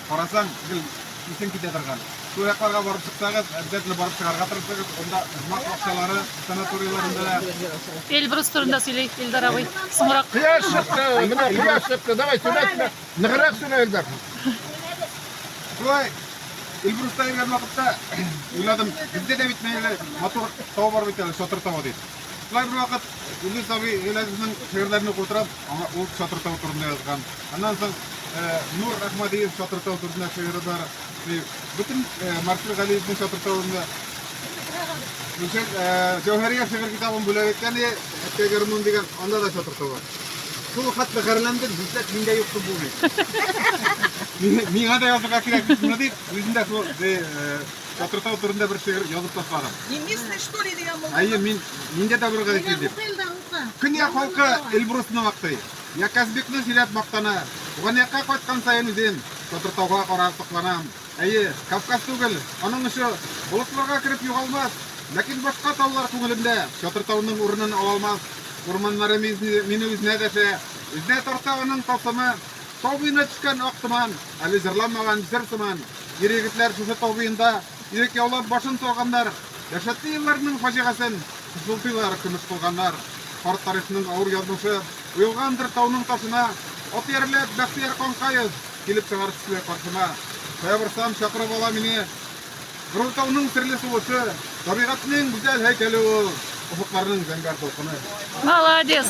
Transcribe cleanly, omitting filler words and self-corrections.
қарасаң, исең кете тұрған. Сол жақтарға барып шықсаңыз, обязательно барып шығарға тырысыңыз. Онда ынтымақ бақшалары, санаторийларында. Эльбрус турында сөйлейік, Эльдар абай. Соңырақ. Қияш шықты, мына қияш шықты. Давай сөйлесін. Нығырақ сөйле Эльдар. Солай, Эльбруста келген уақытта ойладым, бізде де бит мейлі мотор тау бар бит әлі, шатыр тау дейді. Солай бір уақыт Эльбрус абай Еләзімнің шиырларына отырып, ол шатыр тау турында жазған. Андан соң Нур Ахмадиев шатыр тау турында шиыры бар. Бүтін Маршал Ғалиевтің шатыр тауында Жауһария шиғыр китабын бөлек еткені Әттегермін деген анда да шатыр тау бар. Сол қатты ғарландым, бізде менде жоқты бұл дейді. Мен андай yazıға керек дейді, өзінде сол шатыр тау турында бір шиғыр жазып тастадым. Местный что ли деген бұл? Айы, менде де бір ғалике деп. Күнде халқы Эльбрусны мақтай. Я Казбекны сөйлеп мақтана. Оған яққа қайтқан сайын өзен шатыр тауға қарап сықланам. Әйе, Кавказ түгіл, оның үші бұлытларға кіріп юғалмас. Ләкин башқа таулар көңілімде шатыр тауының орнын алалмас. Орманлары мені өзіне дәші. Өзіне тарта оның тасымы. Тау бойына түшкен ақ тұман, әлі жырланмаған жыр сыман. Ерегітлер шушы тау бойында, ерек яулап башын соғандар. Дәшетті елларының фажиғасын, құшылтыйлар күміс қылғандар. Қарт тарихының ауыр язмышы, ұйылғандыр тауның тасына. От ерлеп, бәқтияр қонқайыз, келіп шығар түсіле қаршыма. Қая барсам шақырып ала мені. Құрылтауның сірлі суысы, табиғатының güzel heykeli ол. Ufuklarının зәңгәр толқыны. Молодец.